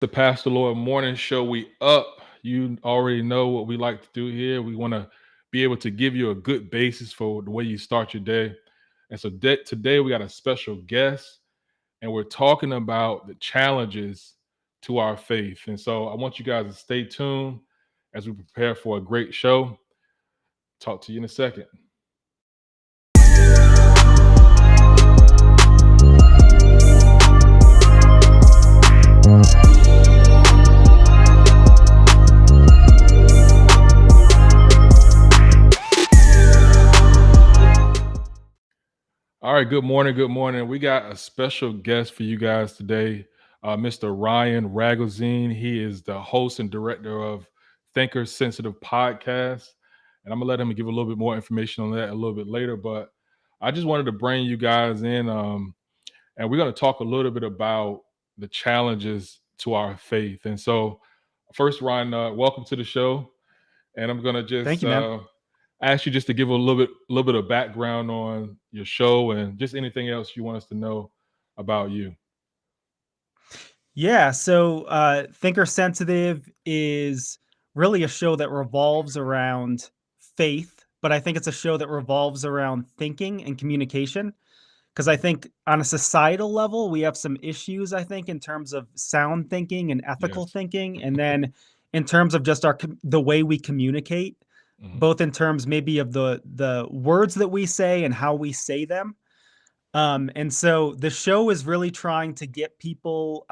The Pastor Lloyd Morning Show. We up. You already know what we like to do here. We want to be able to give you a good basis for the way you start your day. And so today we got a special guest, and we're talking about the challenges to our faith. And so I want you guys to stay tuned as we prepare for a great show. Talk to you in a second. All right, good morning. Good morning. We got a special guest for you guys today, Mr. Ryan Ragozine. He is the host and director of Thinker Sensitive Podcast. And I'm going to let him give a little bit more information on that a little bit later. But I just wanted to bring you guys in, and we're going to talk a little bit about the challenges to our faith. And so, first, Ryan, welcome to the show. And I'm going to Thank just you, man. ask you just to give a little bit of background on your show and just anything else you want us to know about you. Yeah, so Thinker Sensitive is really a show that revolves around faith, but I think it's a show that revolves around thinking and communication. Because I think on a societal level, we have some issues, I think, in terms of sound thinking and ethical Yes. thinking. And then in terms of just the way we communicate, Mhm. both in terms maybe of the words that we say and how we say them. And so the show is really trying to get people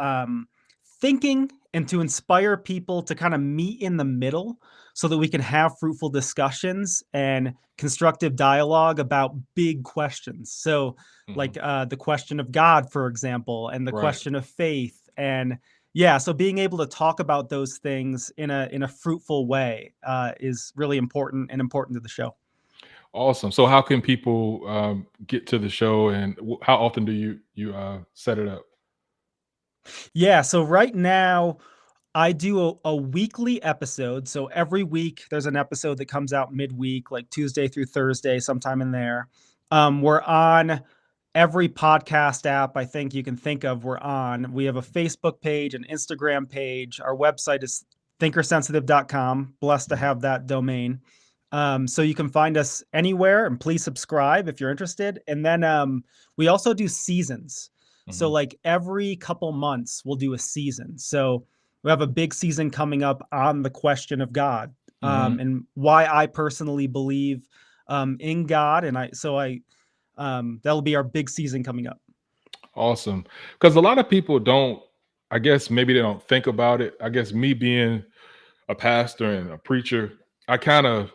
thinking and to inspire people to kind of meet in the middle so that we can have fruitful discussions and constructive dialogue about big questions. So, Mhm. like the question of God, for example, and the Right. question of faith. And yeah, so being able to talk about those things in a fruitful way is really important and important to the show. Awesome. So, how can people get to the show, and how often do you set it up? Yeah, so right now I do a weekly episode. So every week there's an episode that comes out midweek, like Tuesday through Thursday, sometime in there. We're on every podcast app I think you can think of. We're on. We have a Facebook page, an Instagram page. Our website is thinkersensitive.com. Blessed to Mhm. have that domain. So you can find us anywhere, and please subscribe if you're interested. And then we also do seasons. So Mhm. like every couple months we'll do a season. So we have a big season coming up on the question of God, Mhm. and why I personally believe in God, and I that'll be our big season coming up. Awesome. Because a lot of people don't. I guess maybe they don't think about it. I guess me being a pastor and a preacher, I kind of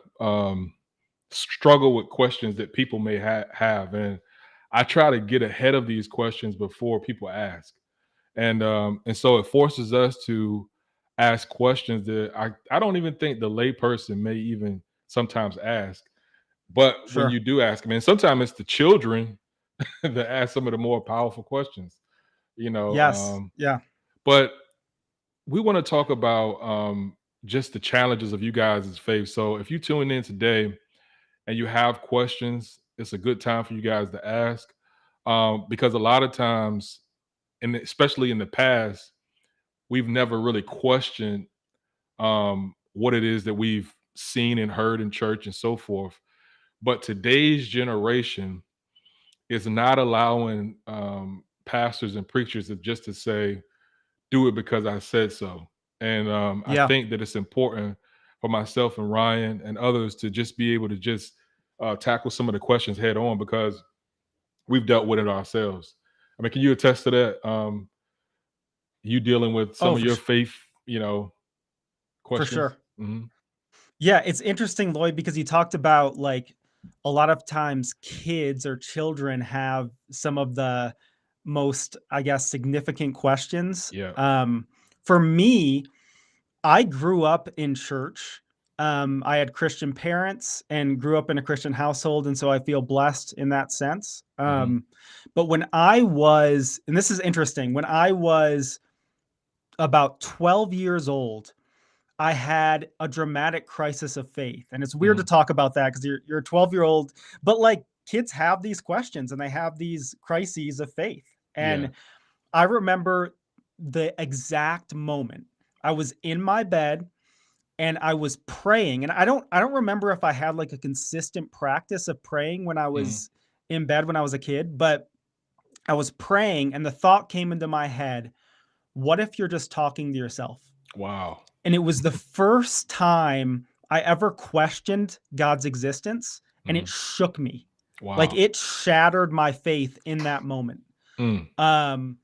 struggle with questions that people may have, and I try to get ahead of these questions before people ask, and so it forces us to ask questions that I don't even think the layperson may even sometimes ask. But when Sure. you do ask them, and sometimes it's the children that ask some of the more powerful questions, you know. Yes. Yeah. But we want to talk about just the challenges of you guys' faith. So if you tune in today and you have questions, it's a good time for you guys to ask, because a lot of times, and especially in the past, we've never really questioned what it is that we've seen and heard in church and so forth. But today's generation is not allowing pastors and preachers to just to say, "Do it because I said so." And I Yeah. think that it's important for myself and Ryan and others to just be able to just tackle some of the questions head on, because we've dealt with it ourselves. I mean, can you attest to that? You dealing with some Oh, of your faith, for questions? sure. Hmm. Yeah, it's interesting, Lloyd, because you talked about like a lot of times kids or children have some of the most, I guess, significant questions. Yeah. For me, I grew up in church. I had Christian parents and grew up in a Christian household, and so I feel blessed in that sense. Hmm. But when I was, and this is interesting, when I was about 12 years old, I had a dramatic crisis of faith. And it's weird to Hmm. talk about that because you're a 12-year-old, but like kids have these questions and they have these crises of faith. Yeah. And I remember the exact moment. I was in my bed and I was praying, and I don't remember if I had like a consistent practice of praying when I Mhm. was in bed when I was a kid, but I was praying and the thought came into my head, what if you're just talking to yourself? Wow. And it was the first time I ever questioned God's existence, and it Mhm. shook me. Like, Wow. it shattered my faith in that moment. Mm. Um,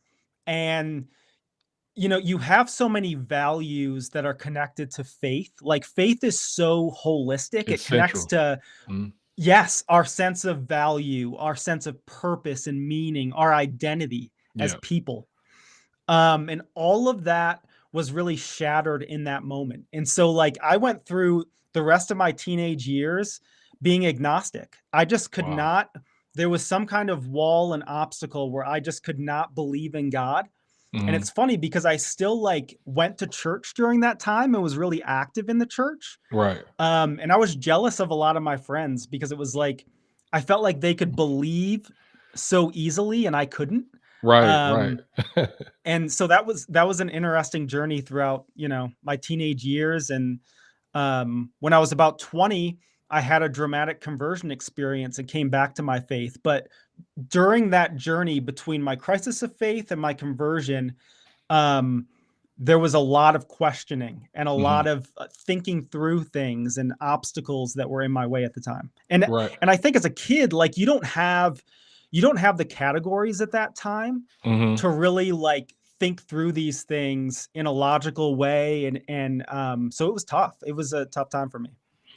and, you have so many values that are connected to faith. Like, faith is so holistic. It's It connects central. to, Mhm. yes, our sense of value, our sense of purpose and meaning, our identity as Yeah. people. And all of that was really shattered in that moment. And so, like, I went through the rest of my teenage years being agnostic. I just could Wow. not, there was some kind of wall and obstacle where I just could not believe in God. And Mhm. it's funny because I still like went to church during that time and was really active in the church. Right. And I was jealous of a lot of my friends because it was like I felt like they could believe so easily and I couldn't. Right, right. Um, and so that was an interesting journey throughout, my teenage years. And when I was about 20, I had a dramatic conversion experience and came back to my faith. But during that journey between my crisis of faith and my conversion, um, there was a lot of questioning and a lot Mhm. of thinking through things and obstacles that were in my way at the time. And Right. and I think as a kid, like you don't have the categories at that time Mhm. to really like think through these things in a logical way. And so it was tough. It was a tough time for me.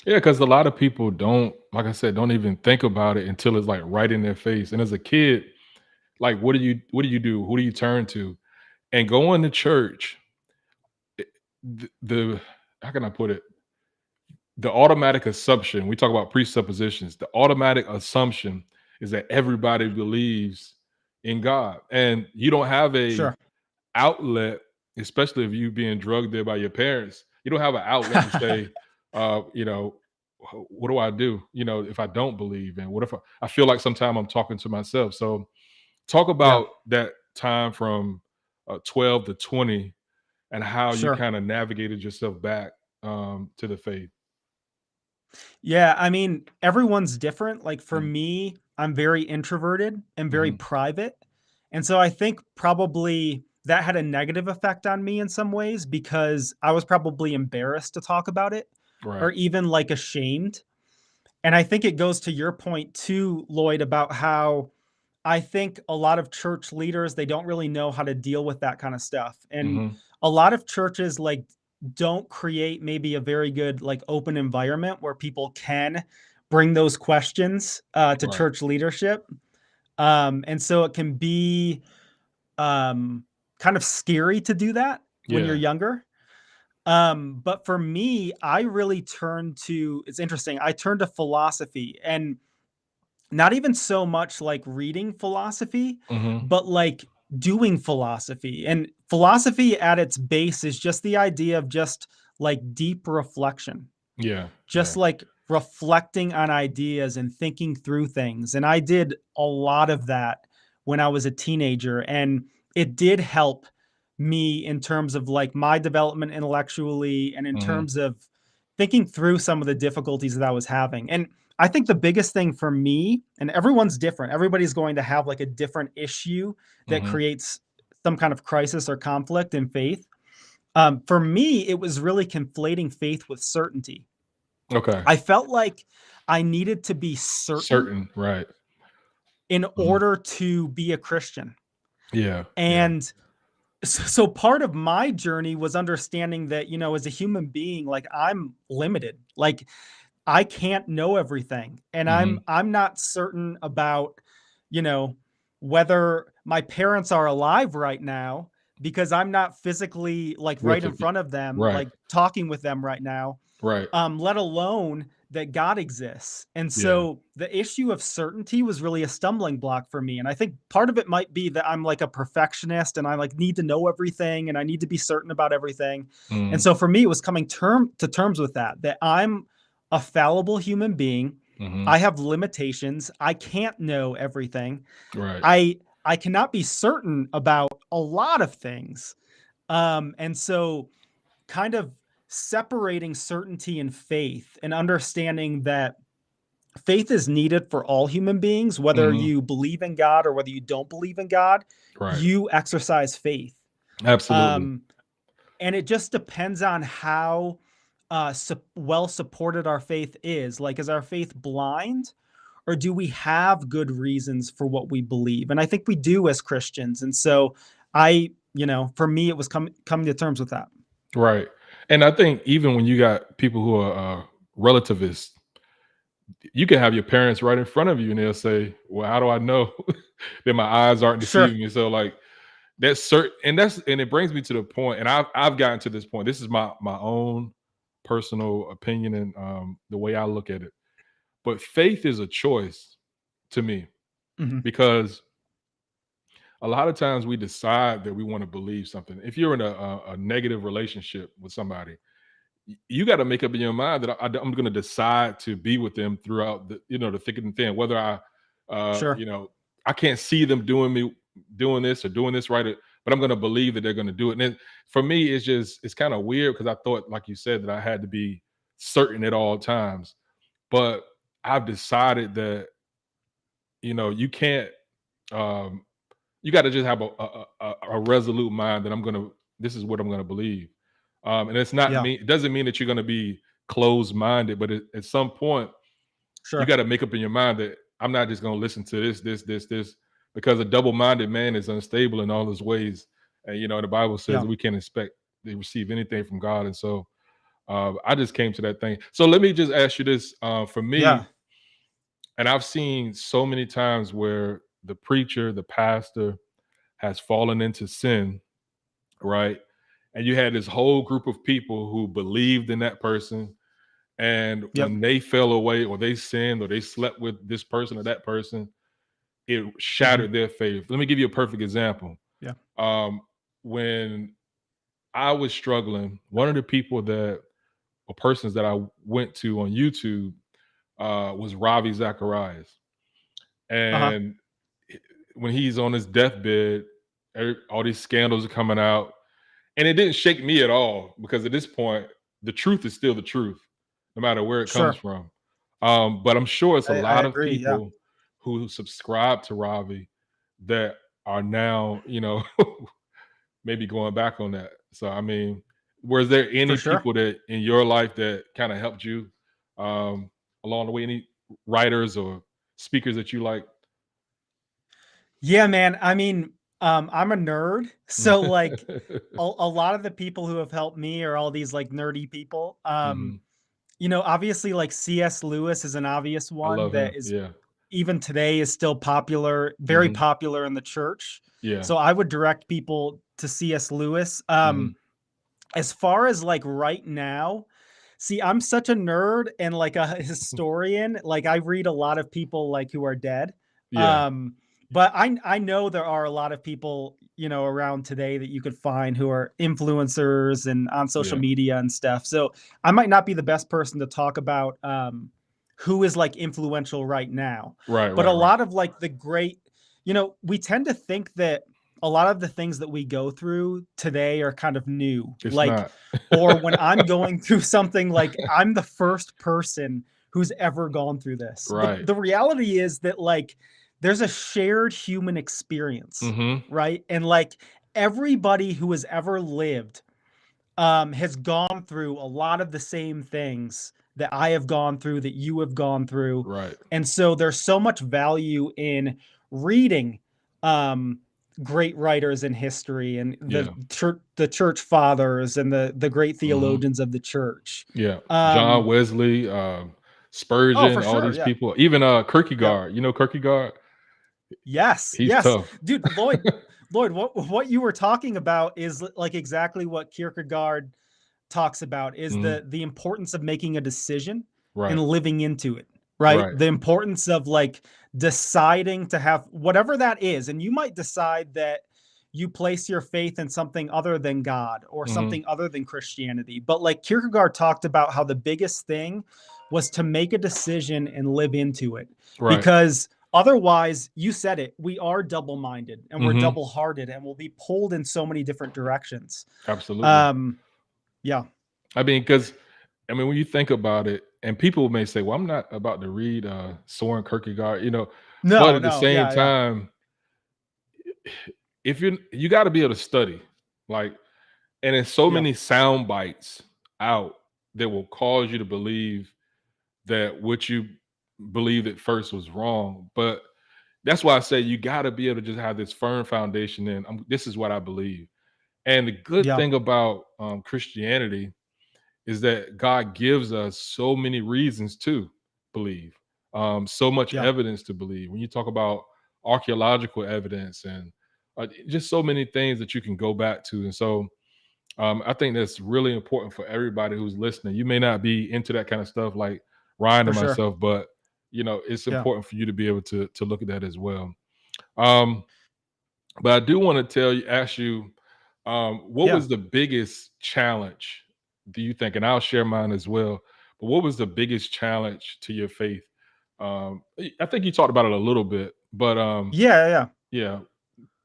Yeah, because a lot of people don't, like I said, don't even think about it until it's, like, right in their face, and as a kid, like, what do you do? Who do you turn to? And going to church, eh, the how can I put it? The automatic assumption, we talk about presuppositions, the automatic assumption is that everybody believes in God, and you don't have a Sure. outlet, especially if you being drugged there by your parents, you don't have an outlet to say, you know, what do I do? If I don't believe, and what if I feel like sometime I'm talking to myself? So talk Yeah, about that time from 12 to 20 and how you sure. kind of navigated yourself back to the faith. Yeah, I mean, everyone's different. Like for Mhm. me, I'm very introverted and very Mhm. private. And so I think probably that had a negative effect on me in some ways because I was probably embarrassed to talk about it or Right. even like ashamed. And I think it goes to your point too, Lloyd, about how I think a lot of church leaders, they don't really know how to deal with that kind of stuff. And Mhm. a lot of churches like don't create maybe a very good like open environment where people can bring those questions to Right. church leadership. And so it can be um, kind of scary to do that when you're Yeah. younger. But for me, I really turned to, it's interesting, I turned to philosophy and not even so much like reading philosophy, Mhm. but like doing philosophy. And philosophy at its base is just the idea of just like deep reflection, Yeah. just Yeah. like reflecting on ideas and thinking through things. And I did a lot of that when I was a teenager. And it did help me in terms of like my development intellectually and in Mhm. terms of thinking through some of the difficulties that I was having. And I think the biggest thing for me, and everyone's different, everybody's going to have like a different issue that Mhm. creates some kind of crisis or conflict in faith. For me, it was really conflating faith with certainty. Okay. I felt like I needed to be certain Certain. Right. in Mhm. order to be a Christian. Yeah. Yeah. And so part of my journey was understanding that, as a human being, like I'm limited. Like I can't know everything. And I'm Mhm. I'm not certain about, you know, whether my parents are alive right now because I'm not physically like right With in it. front of them, Right. like talking with them right now. Right. Let alone that God exists. And Yeah. so the issue of certainty was really a stumbling block for me. And I think part of it might be that I'm like a perfectionist and I like need to know everything and I need to be certain about everything. And Mhm. so for me, it was coming to terms with that I'm a fallible human being. Mhm. I have limitations. I can't know everything. Right. I cannot be certain about a lot of things. And so kind of separating certainty and faith and understanding that faith is needed for all human beings, whether Mhm. you believe in God or whether you don't believe in God, Right. you exercise faith. Absolutely. Um, and it just depends on how well supported our faith is. Like, is our faith blind, or do we have good reasons for what we believe? And I think we do as Christians. And so for me, it was coming to terms with that. Right. And I think even when you got people who are relativists, you can have your parents right in front of you and they'll say, "Well, how do I know that my eyes aren't Sure. deceiving me?" So like that's certain, and it brings me to the point, and I've gotten to this point. This is my own personal opinion and the way I look at it. But faith is a choice to me Hmm. because a lot of times we decide that we want to believe something. If you're in a negative relationship with somebody, you got to make up in your mind that I'm going to decide to be with them throughout the thick and thin. Whether uh, Sure. you know, I can't see them doing this or doing this right, but I'm going to believe that they're going to do it. And then, for me, it's kind of weird because I thought, like you said, that I had to be certain at all times. But I've decided that you can't. Um, you got to just have a resolute mind that this is what I'm gonna believe. And it's not Yeah. me. It doesn't mean that you're gonna be closed minded, but at some point you Sure. got to make up in your mind that I'm not just gonna listen to this, because a double minded man is unstable in all his ways. And the Bible says Yeah. that we can't expect to receive anything from God. And so I just came to that thing. So let me just ask you this: for Yeah. me, and I've seen so many times where the preacher, the pastor, has fallen into sin, right? And you had this whole group of people who believed in that person. And Yep. when they fell away or they sinned or they slept with this person or that person, it Hmm. shattered their faith. Let me give you a perfect example. Yeah. Um, when I was struggling, one of the people or persons that I went to on YouTube was Ravi Zacharias. Uh-huh. And when he's on his deathbed, all these scandals are coming out. And it didn't shake me at all because at this point, the truth is still the truth, no matter where it comes Sure. from. But I'm sure it's a I lot of agree. Yeah. people who subscribe to Ravi that are now, maybe going back on that. So, I mean, was there For any sure. people that in your life that kind of helped you um, along the way? Any writers or speakers that you like? Yeah, man. I mean, I'm a nerd, so like a lot of the people who have helped me are all these like nerdy people. Mhm. Obviously, like C.S. Lewis is an obvious I one love him. that is Yeah. even today is still popular, very Mhm. popular in the church. Yeah. So I would direct people to C.S. Lewis. Mhm. As far as like right now, see, I'm such a nerd and like a historian. Like I read a lot of people like who are dead. Yeah. Um, but I know there are a lot of people, around today that you could find who are influencers and on social Yeah. media and stuff. So I might not be the best person to talk about who is like influential right now. Right, But a right, right. lot of like the great, we tend to think that a lot of the things that we go through today are kind of new. It's Like, not. or when I'm going through something, like I'm the first person who's ever gone through this. The Right. the reality is that like there's a shared human experience, Mhm. right? And like everybody who has ever lived has gone through a lot of the same things that I have gone through, that you have gone through. Right. And so there's so much value in reading um, great writers in history and Yeah. the church fathers and the great Mhm. theologians of the church. Yeah. John Um, Wesley, oh, for Spurgeon, all sure. these Yeah. people. Even, Yep. Kierkegaard. You know Kierkegaard? Yes. He's Yes. tough. Dude, Lloyd, what you were talking about is like exactly what Kierkegaard talks about is Mhm. the importance of making a decision and Right. living into it, right? Right. The importance of like deciding to have whatever that is. And you might decide that you place your faith in something other than God or Mhm. something other than Christianity. But like Kierkegaard talked about how the biggest thing was to make a decision and live into it. Right. Because Otherwise, you said it, we are double-minded and we're Mhm. double-hearted and we'll be pulled in so many different directions. Absolutely. Um, yeah. I mean, because when you think about it, and people may say, "Well, I'm not about to read Soren Kierkegaard," but No, at the no. same Yeah, yeah. time, if you got to be able to study, like, and there's so Yeah, many sound bites out that will cause you to believe that what you believed at first was wrong. But that's why I say you got to be able to just have this firm foundation in. This is what I believe. And the good yeah, thing about Christianity is that God gives us so many reasons to believe, so much yeah, evidence to believe. When you talk about archaeological evidence and just so many things that you can go back to, and so I think that's really important for everybody who's listening. You may not be into that kind of stuff like Ryan for and sure. myself, but it's Yeah, important for you to be able to look at that as well. Um, but I do want to ask you, what yeah. was the biggest challenge, do you think? And I'll share mine as well. But what was the biggest challenge to your faith? I think you talked about it a little bit, but Yeah, yeah. yeah,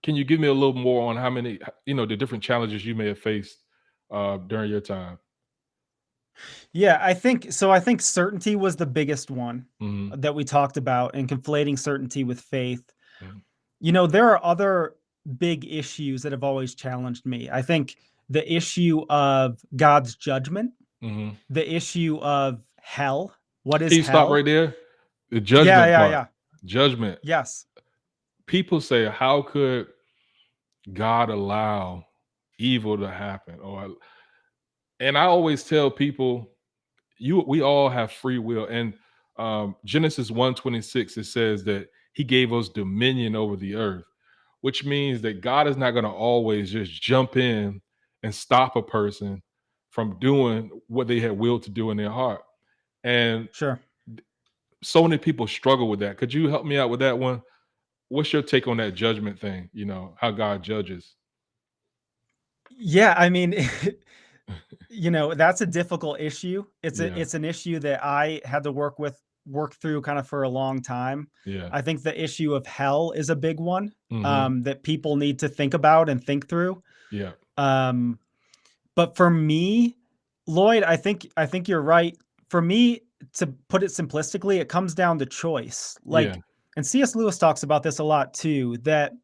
can you give me a little more on how many, the different challenges you may have faced during your time? Yeah, I think certainty was the biggest one Hmm. that we talked about, and conflating certainty with faith. Hmm. There are other big issues that have always challenged me. I think the issue of God's judgment, Hmm. the issue of hell. What Can is you stop hell? right there? The Yeah, judgment yeah, part. yeah. Judgment. Yes. People say, how could God allow evil to happen? And I always tell people, we all have free will. And Genesis 1:26, it says that he gave us dominion over the earth, which means that God is not going to always just jump in and stop a person from doing what they had willed to do in their heart. And Sure. so many people struggle with that. Could you help me out with that one? What's your take on that judgment thing? How God judges. Yeah, I mean, that's a difficult issue. Yeah. It's an issue that I had to work through kind of for a long time. Yeah. I think the issue of hell is a big one, Hmm. that people need to think about and think through. Yeah. Um, but for me, Lloyd, I think you're right. For me, to put it simplistically, it comes down to choice. Yeah. And C.S. Lewis talks about this a lot too, that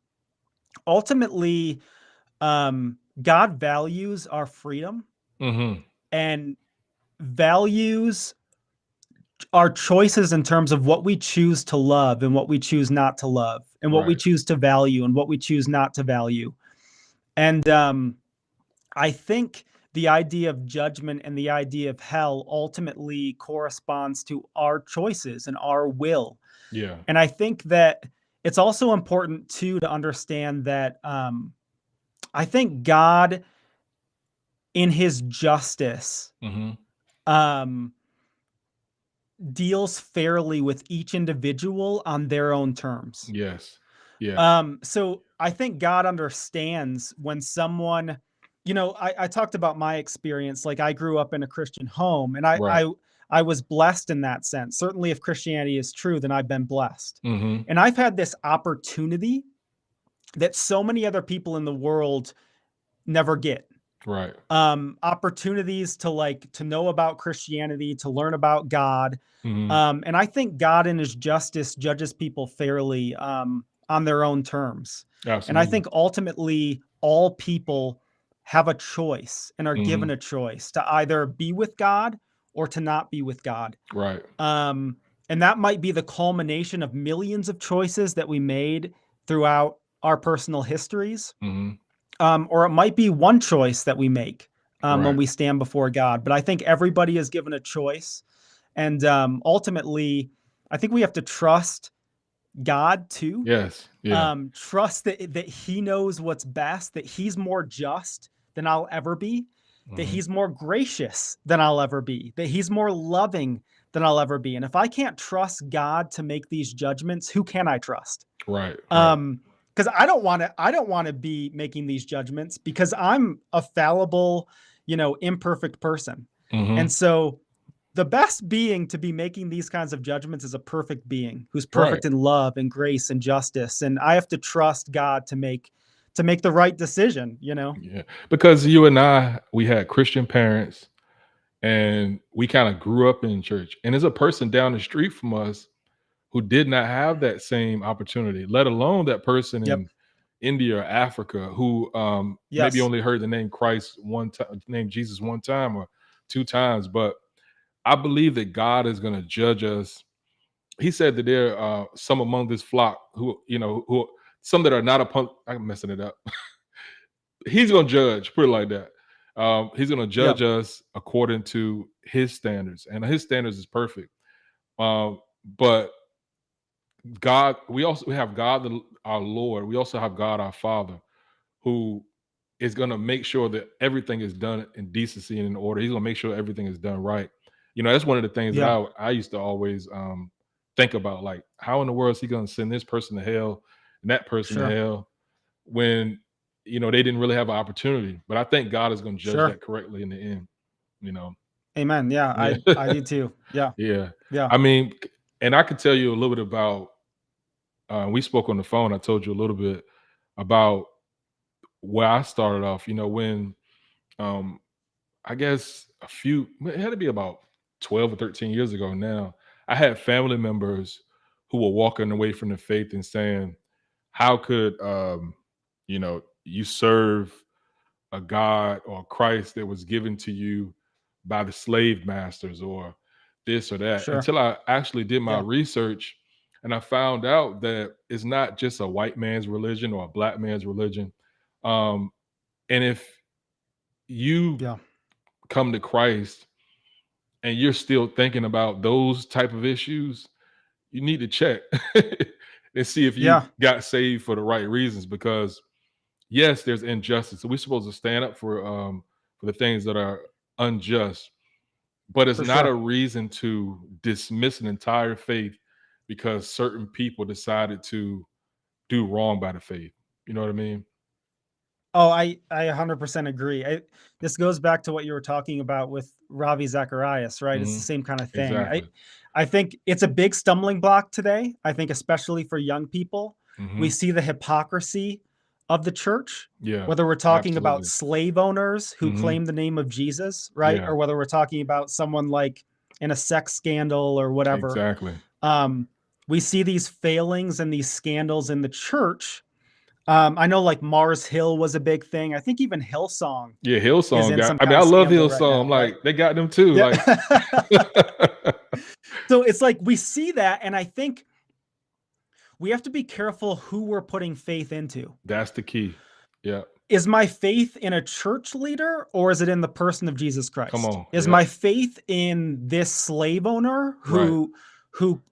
ultimately, God values our freedom Hmm. and values our choices in terms of what we choose to love and what we choose not to love, and what we Right. choose to value and what we choose not to value. And I think the idea of judgment and the idea of hell ultimately corresponds to our choices and our will. Yeah. And I think that it's also important too to understand that I think God, in his justice, Hmm. um, deals fairly with each individual on their own terms. Yes. Yeah. So I think God understands when someone, I talked about my experience. Like, I grew up in a Christian home, and Right. I was blessed in that sense. Certainly, if Christianity is true, then I've been blessed. Hmm. And I've had this opportunity that so many other people in the world never get. Right. Opportunities to know about Christianity, to learn about God. Hmm. And I think God in his justice judges people fairly, on their own terms. And I Absolutely. think ultimately all people have a choice and are given Hmm. a choice to either be with God or to not be with God. Right. Um, and that might be the culmination of millions of choices that we made throughout our personal histories, Hmm. or it might be one choice that we make, when Right. we stand before God. But I think everybody is given a choice, and ultimately, I think we have to trust God too. Yes. Yeah. Trust that He knows what's best, that He's more just than I'll ever be, that Hmm. He's more gracious than I'll ever be, that He's more loving than I'll ever be. And if I can't trust God to make these judgments, who can I trust? Right. Right. Um, because I don't want to be making these judgments, because I'm a fallible, imperfect person. And Hmm. so the best being to be making these kinds of judgments is a perfect being who's Right. perfect in love and grace and justice. And I have to trust God to make the right decision, you know? Yeah. Because you and I, we had Christian parents and we kind of grew up in church. And there's a person down the street from us who did not have that same opportunity, let alone that person Yep. in India or Africa who maybe Yes. only heard the name Christ one time, name Jesus one time or two times. But I believe that God is going to judge us. He said that there are some among this flock who, who some that are not upon. I'm messing it up. He's going to judge, put it like that. He's going to judge Yep. us according to his standards, and his standards is perfect. But God, we have God, our Lord. We also have God, our Father, who is going to make sure that everything is done in decency and in order. He's going to make sure everything is done right. That's one of the things that Yeah. I used to always think about, like, how in the world is he going to send this person to hell and that person to Sure. hell when they didn't really have an opportunity. But I think God is going to judge Sure. that correctly in the end. You know, Amen. Yeah. yeah, I do too. Yeah. yeah. Yeah. I mean, and I could tell you a little bit about. We spoke on the phone. I told you a little bit about where I started off. When um, I guess it had to be about 12 or 13 years ago now. I had family members who were walking away from the faith and saying, how could you serve a God or Christ that was given to you by the slave masters or this or that, Sure. until I actually did my Yeah. research and I found out that it's not just a white man's religion or a black man's religion. Um, and if you Yeah. come to Christ and you're still thinking about those type of issues, you need to check and see if you Yeah. got saved for the right reasons. Because yes, there's injustice. So we're supposed to stand up for the things that are unjust, but it's For not a sure. reason to dismiss an entire faith because certain people decided to do wrong by the faith. You know what I mean? Oh, I 100% agree. This goes back to what you were talking about with Ravi Zacharias, right? It's the Mhm. same kind of thing. Exactly. I think it's a big stumbling block today. I think especially for young people, we Mhm. see the hypocrisy of the church, Yeah, whether we're talking about absolutely. slave owners who Mhm. claim the name of Jesus, right? Yeah, Or whether we're talking about someone like in a sex scandal or whatever. exactly. Um, we see these failings and these scandals in the church. I know like Mars Hill was a big thing. I think even Hillsong Yeah, is Hillsong in got some I mean, kind I of love scandal right Hillsong, now, I'm right? like, they got them too, Yeah. like So it's like we see that, and I think we have to be careful who we're putting faith into. That's the key. Yeah, Is my faith in a church leader or is it in the person of Jesus come Christ? on. Is Yep, my faith in this slave owner right, who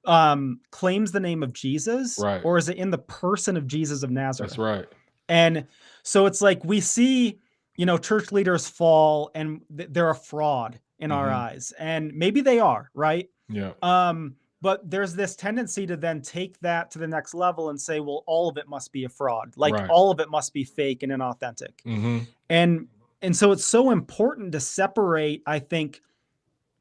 claims the name of Jesus, right. or is it in the person of Jesus of That's Nazareth? right. And so it's like we see, church leaders fall and they're a fraud in our Mhm. eyes. And maybe they are, right? Yeah, But there's this tendency to then take that to the next level and say, well, all of it must be a fraud. Like right. all of it must be fake and inauthentic. Mhm. And and so it's so important to separate, I think,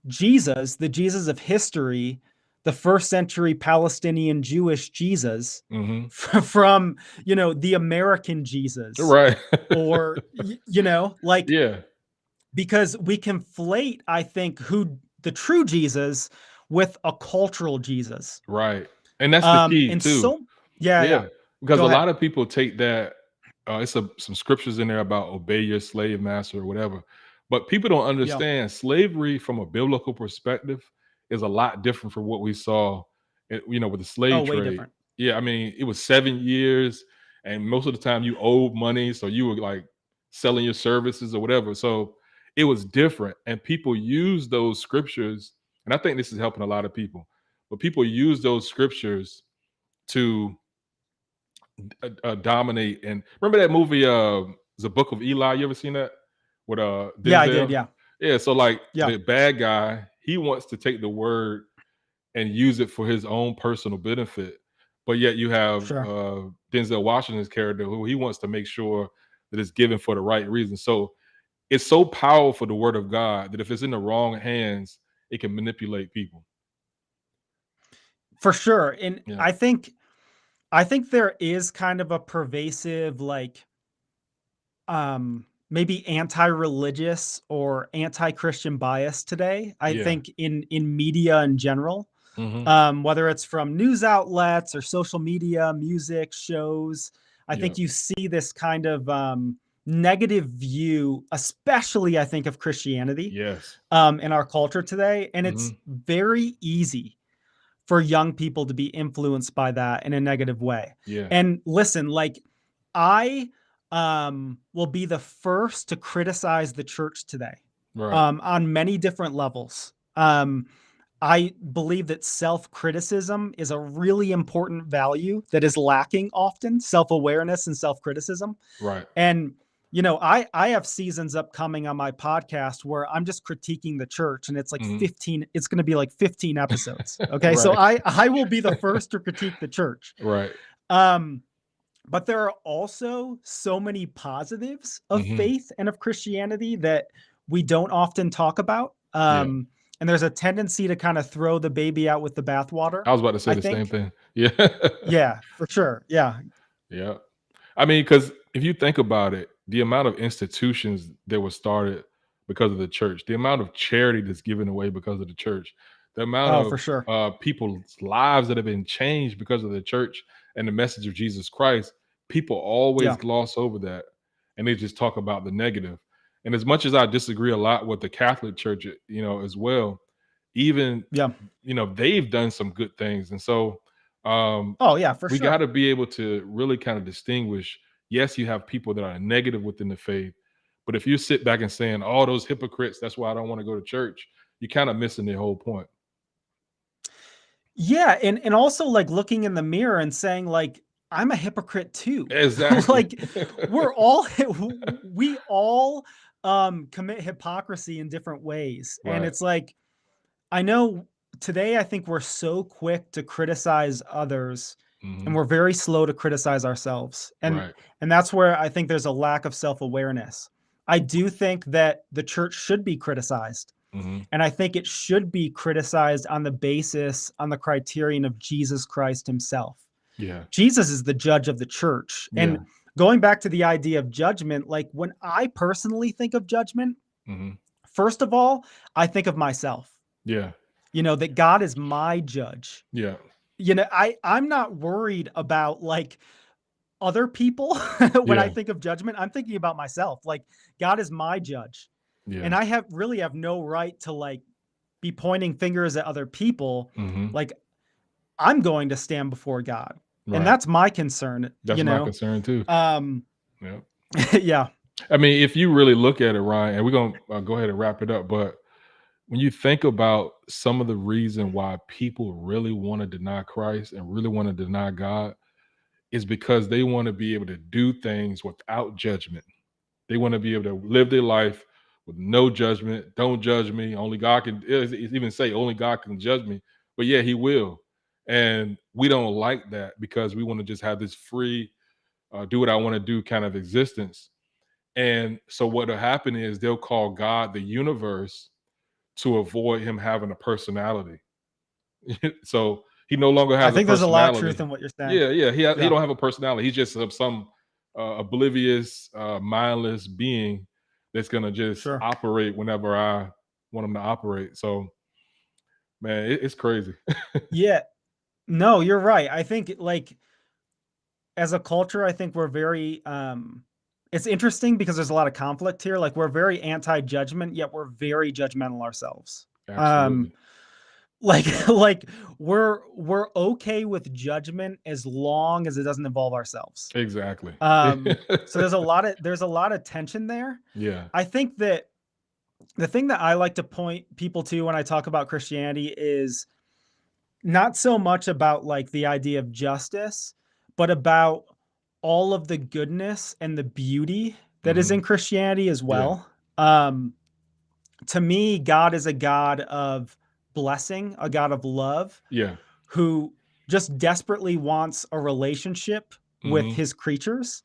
Jesus, the Jesus of history, the first century Palestinian Jewish Jesus, Mhm. from, the American Jesus, Right. or, like, Yeah, because we conflate, I think, who the true Jesus with a cultural Jesus. right. And that's the key And too. so, yeah, yeah. Yeah, because Go a ahead. lot of people take that, it's some scriptures in there about obey your slave master or whatever, but people don't Yeah. understand slavery from a biblical perspective is a lot different from what we saw, with the Oh, slave way trade. different. Yeah, I mean, it was 7 years, and most of the time you owed money, so you were, like, selling your services or whatever, so it was different, and people use those scriptures, and I think this is helping a lot of people, but people use those scriptures to dominate. And remember that movie, The Book of Eli? You ever seen that with Yeah, I did. Denzel? Yeah. Yeah. So like Yeah. the bad guy, he wants to take the word and use it for his own personal benefit, but yet you have Sure. Denzel Washington's character who he wants to make sure that it's given for the right reason. So it's so powerful, the word of God, that if it's in the wrong hands, it can manipulate people. For sure. And Yeah. I think there is kind of a pervasive, like, maybe anti-religious or anti-Christian bias today. I Yeah. think in media in general, Hmm. whether it's from news outlets or social media, music, shows. I Yeah. think you see this kind of negative view, especially I think of Christianity Yes. in our culture today, and it's Hmm. very easy for young people to be influenced by that in a negative way. Yeah. And listen, like, I will be the first to criticize the church today Right. on many different levels. I believe that self-criticism is a really important value that is lacking often, self-awareness and self-criticism. Right. And I have seasons upcoming on my podcast where I'm just critiquing the church, and it's like Hmm. 15, it's going to be like 15 episodes. Okay. So Right. I will be the first to critique the church. Right. Um, but there are also so many positives of Hmm. faith and of Christianity that we don't often talk about. Yeah. And there's a tendency to kind of throw the baby out with the bathwater, I was about to say I the same think. thing. Yeah. Yeah, for sure. Yeah. Yeah. I mean, because if you think about it, the amount of institutions that were started because of the church, the amount of charity that's given away because of the church, the amount Oh, for of sure. people's lives that have been changed because of the church and the message of Jesus Christ, people always Yeah. gloss over that and they just talk about the negative. And as much as I disagree a lot with the Catholic Church, as well, even Yeah. they've done some good things. And so Oh, yeah, for we got sure. to be able to really kind of distinguish. Yes, you have people that are negative within the faith, but if you sit back and saying all those hypocrites, that's why I don't want to go to church, you're kind of missing the whole point. Yeah, and also, like, looking in the mirror and saying, like, "I'm a hypocrite too." Exactly. Like, we're all we all, commit hypocrisy in different ways, and Right. it's like, I know today I think we're so quick to criticize others, and Hmm. we're very slow to criticize ourselves, Right. and that's where I think there's a lack of self-awareness. I do think that the church should be criticized. Hmm. And I think it should be criticized on the criterion of Jesus Christ himself. Yeah. Jesus is the judge of the church. Yeah. And going back to the idea of judgment, like, when I personally think of judgment, Hmm. first of all, I think of myself, Yeah. that God is my judge. Yeah. I'm not worried about, like, other people when I Yeah. think of judgment. I'm thinking about myself. Like, God is my judge. Yeah. And I have no right to, like, be pointing fingers at other people. Hmm. Like, I'm going to stand before God, and Right. that's my concern, That's my concern too. Um, Yeah. yeah. I mean, if you really look at it, Ryan, and we're gonna go ahead and wrap it up, but when you think about some of the reason why people really want to deny Christ and really want to deny God is because they want to be able to do things without judgment. They want to be able to live their life with no judgment. Don't judge me. Only God can even say only God can judge me. But yeah, he will. And we don't like that because we want to just have this free, do what I want to do kind of existence. And so what'll happen is they'll call God the universe to avoid him having a personality. So he no longer I has a think there's a lot of truth personality. in what you're saying. Yeah, yeah. He Yeah. don't have a personality. He's just some oblivious, mindless being that's gonna just Sure. operate whenever I want him to operate. So man, it's crazy. Yeah. No, you're right. I think, like, as a culture, I think we're very, it's interesting because there's a lot of conflict here. Like, we're very anti-judgment, yet we're very judgmental ourselves. Um, Absolutely. like we're okay with judgment as long as it doesn't involve ourselves. Exactly. So there's a lot of tension there. Yeah. I think that the thing that I like to point people to when I talk about Christianity is not so much about, like, the idea of justice, but about all of the goodness and the beauty that is Hmm. in Christianity as Yeah. well. To me, God is a God of blessing, a God of love, Yeah. who just desperately wants a relationship with Hmm. his creatures,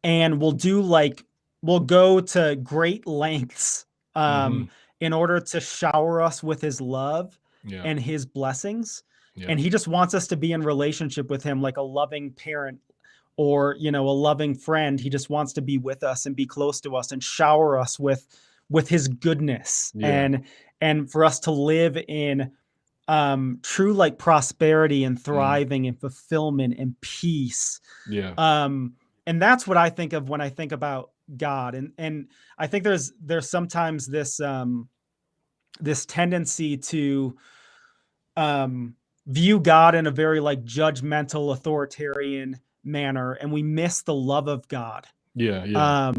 and will go to great lengths, Hmm. um, in order to shower us with his love Yeah. and his blessings. Yeah. And he just wants us to be in relationship with him like a loving parent or, a loving friend. He just wants to be with us and be close to us and shower us with his goodness, Yeah. and for us to live in true like prosperity and thriving and fulfillment and peace. Yeah. And that's what I think of when I think about God. And I think there's sometimes this this tendency to view God in a very like judgmental, authoritarian manner, and we miss the love of God. Yeah. Yeah.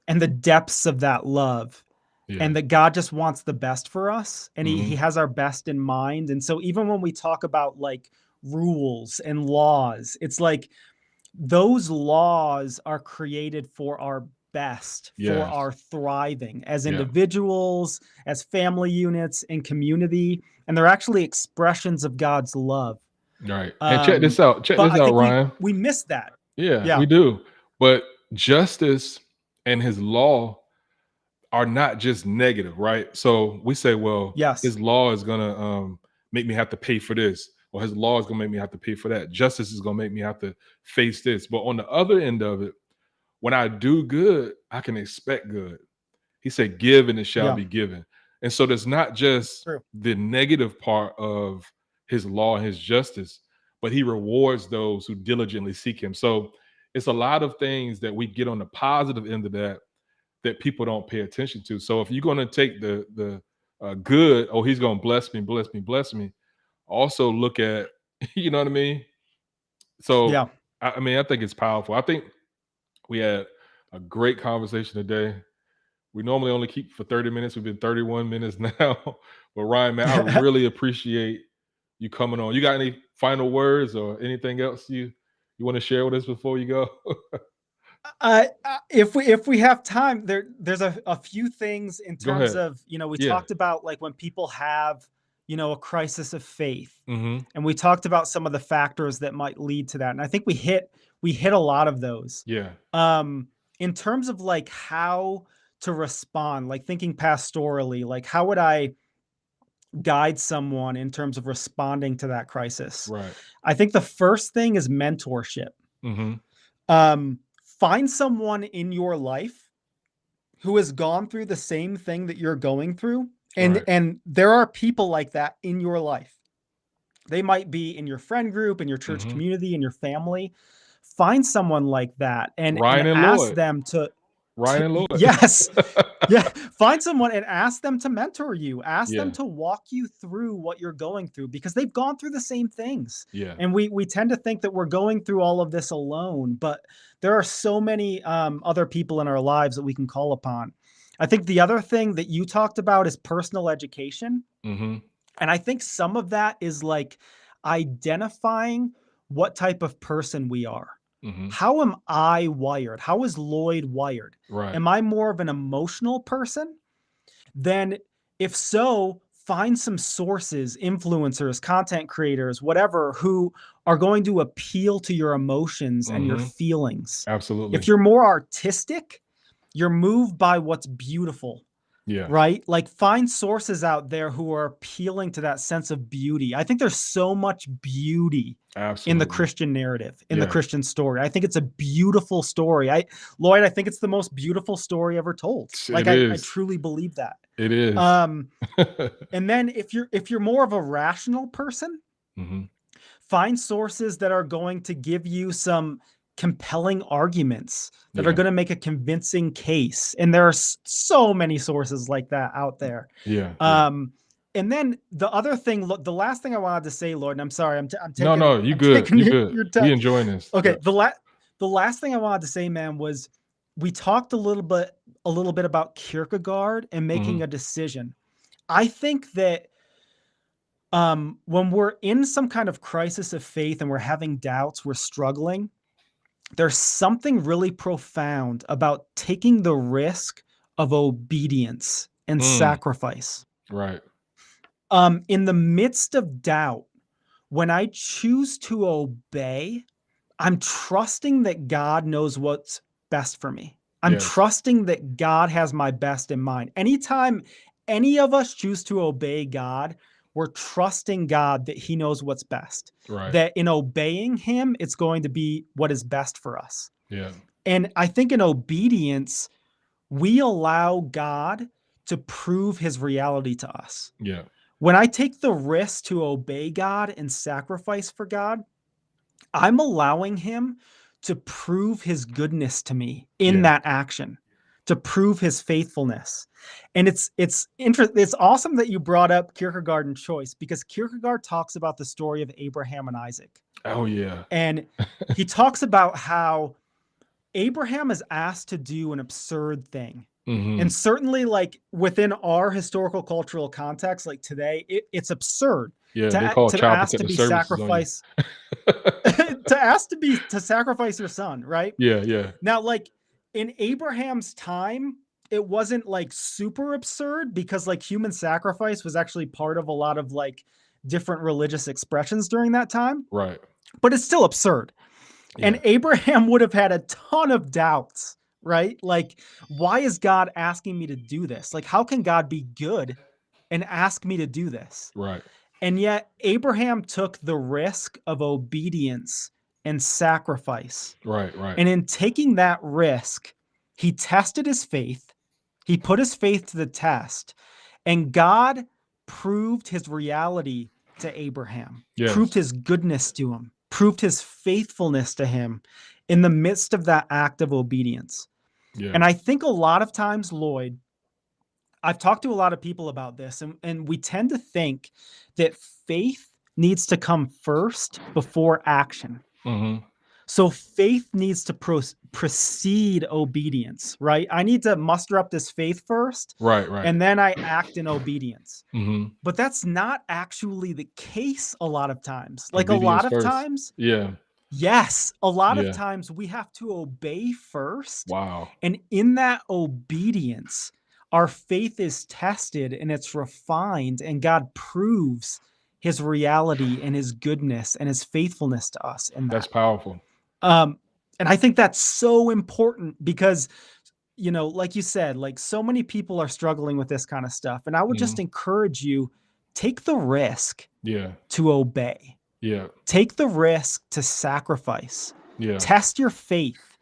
And the depths of that love. Yeah. And that God just wants the best for us, and he Mhm. has our best in mind. And so even when we talk about like rules and laws, it's like those laws are created for our best, for Yes. our thriving as Yeah. individuals, as family units, and community. And they're actually expressions of God's love. Right. And check this out. Check But this I out, think Ryan. we miss that. Yeah, Yeah. we do. But justice and his law are not just negative, right? So we say, well, Yes. his law is gonna make me have to pay for this, or his law is gonna make me have to pay for that. Justice is gonna make me have to face this. But on the other end of it, when I do good, I can expect good. He said, give and it shall Yeah. be given. And so there's not just True. the negative part of his law and his justice, but he rewards those who diligently seek him. So it's a lot of things that we get on the positive end of that people don't pay attention to. So if you're going to take the good, oh, he's going to bless me, bless me, bless me. Also look at, you know what I mean? So Yeah. I mean, I think it's powerful. I think we had a great conversation today. We normally only keep for 30 minutes. We've been 31 minutes now. But Ryan, man, I really appreciate you coming on. You got any final words or anything else you want to share with us before you go? If we have time, there's a few things in Go terms ahead. of, we Yeah. talked about like when people have, a crisis of faith, Mm-hmm. and we talked about some of the factors that might lead to that. And I think we hit a lot of those. Yeah. In terms of like how to respond, like thinking pastorally, like how would I guide someone in terms of responding to that crisis? Right. I think the first thing is mentorship. Mm-hmm. Find someone in your life who has gone through the same thing that you're going through. And, Right. and there are people like that in your life. They might be in your friend group, in your church Mhm. community, in your family. Find someone like that and Ryan and ask Lloyd. them to, Ryan and Lloyd. yes. Yeah. Find someone and ask them to mentor you. Ask them Yeah. to walk you through what you're going through, because they've gone through the same things. Yeah. And we tend to think that we're going through all of this alone, but there are so many other people in our lives that we can call upon. I think the other thing that you talked about is personal education. Mm-hmm. And I think some of that is like identifying what type of person we are. Mm-hmm. How am I wired? How is Lloyd wired? Right. Am I more of an emotional person? Then if so, find some sources, influencers, content creators, whatever, who are going to appeal to your emotions and your Mhm. feelings. Absolutely. If you're more artistic, you're moved by what's beautiful, Yeah. right? Like find sources out there who are appealing to that sense of beauty. I think there's so much beauty Absolutely. in the Christian narrative, in the Yeah. Christian story. I think it's a beautiful story. Lloyd, I think it's the most beautiful story ever told. Like I is. truly believe that. It is. And then if you're more of a rational person, Mhm. find sources that are going to give you some compelling arguments that are Yeah. going to make a convincing case. And there are so many sources like that out there. Yeah. Yeah. And then the other thing, look, the last thing I wanted to say, Lloyd, and I'm sorry, I'm taking, No, you I'm good. taking You your good. time. We enjoying this. Okay. Yeah. The last thing I wanted to say, man, was we talked a little bit about Kierkegaard and making Mhm. a decision. I think that when we're in some kind of crisis of faith and we're having doubts, we're struggling, there's something really profound about taking the risk of obedience and sacrifice. Right. In the midst of doubt, when I choose to obey, I'm trusting that God knows what's best for me. I'm Yes. trusting that God has my best in mind. Anytime any of us choose to obey God, we're trusting God that he knows what's best. Right. That in obeying him, it's going to be what is best for us. Yeah. And I think in obedience, we allow God to prove his reality to us. Yeah. When I take the risk to obey God and sacrifice for God, I'm allowing him to prove his goodness to me in Yeah. that action, to prove his faithfulness. And it's awesome that you brought up Kierkegaard and choice, because Kierkegaard talks about the story of Abraham and Isaac. Oh yeah. And he talks about how Abraham is asked to do an absurd thing. Mhm. And certainly, like, within our historical cultural context, like today, it's absurd Yeah, to they call to child ask to protective be services on you. sacrificed to sacrifice your son, right? Yeah, yeah. Now, like, in Abraham's time, it wasn't like super absurd, because like human sacrifice was actually part of a lot of like different religious expressions during that time, Right. but it's still absurd. And Yeah. Abraham would have had a ton of doubts, right? Like, why is God asking me to do this? Like, how can God be good and ask me to do this? Right. And yet Abraham took the risk of obedience and sacrifice. Right, right. And in taking that risk, he tested his faith. He put his faith to the test, and God proved his reality to Abraham, Yes. proved his goodness to him, proved his faithfulness to him in the midst of that act of obedience. Yeah. And I think a lot of times, Lloyd, I've talked to a lot of people about this, and we tend to think that faith needs to come first before action. Mhm. So faith needs to precede obedience, right? I need to muster up this faith first, Right, right. and then I act in obedience. Mhm. But that's not actually the case a lot of times. Like, a Obedience lot of first. times, Yeah. yes, a lot Yeah. of times we have to obey first. Wow. And in that obedience, our faith is tested and it's refined, and God proves his reality and his goodness and his faithfulness to us in that. That's powerful. And I think that's so important, because, you know, like you said, like, so many people are struggling with this kind of stuff. And I would just encourage you, take the risk Yeah. to obey, Yeah. take the risk to sacrifice, Yeah. test your faith,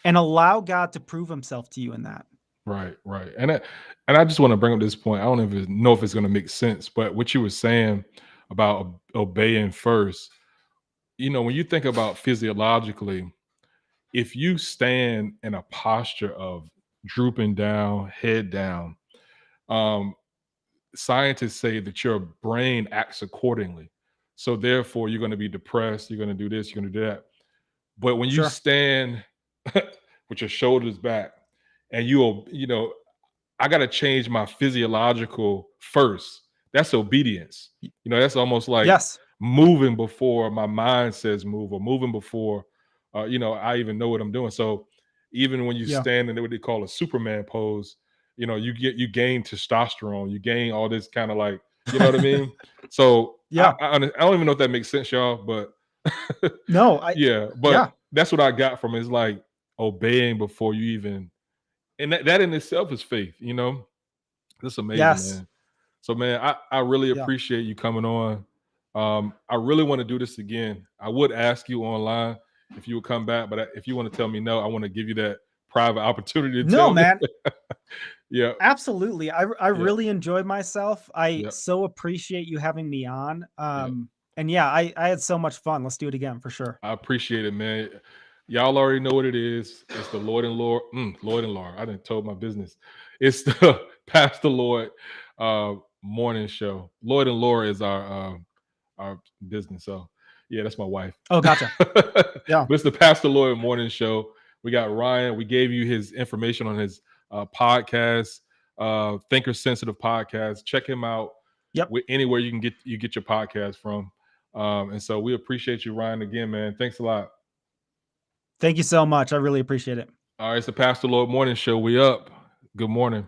and allow God to prove himself to you in that. Right, right. And I just want to bring up this point. I don't even know if it's going to make sense, but what you were saying about obeying first, you know, when you think about physiologically, if you stand in a posture of drooping down, head down, um, scientists say that your brain acts accordingly. So therefore, you're going to be depressed. You're going to do this. You're going to do that. But when you Sure. stand with your shoulders back, and you know, I got to change my physiological first. That's obedience. You know, that's almost like Yes. moving before my mind says move, or moving before, you know, I even know what I'm doing. So even when you Yeah. stand in what they call a Superman pose, you know, you gain testosterone, you gain all this kind of, like, you know what I mean? So Yeah. I don't even know if that makes sense, y'all, but No, yeah, but yeah. that's what I got from it. It's like obeying before you even, and that in itself is faith, you know. That's amazing, Yes. man. So, man, I really Yeah. appreciate you coming on. I really want to do this again. I would ask you online if you would come back, but if you want to tell me no, I want to give you that private opportunity to No, tell me. man. Yeah. Absolutely. I really enjoyed myself. I Yep. so appreciate you having me on. And yeah, I had so much fun. Let's do it again for sure. I appreciate it, man. Y'all already know what it is. It's the Lloyd and Laura. Lloyd and Laura. I didn't told my business. It's the Pastor Lloyd morning show. Lloyd and Laura is our business. So yeah, that's my wife. Oh, gotcha. Yeah. But it's the Pastor Lloyd morning show. We got Ryan. We gave you his information on his podcast, Thinker Sensitive podcast. Check him out. Yep. Anywhere you can get your podcast from. And so we appreciate you, Ryan, again, man. Thanks a lot. Thank you so much. I really appreciate it. All right, it's the Pastor Lloyd Morning Show. We up. Good morning.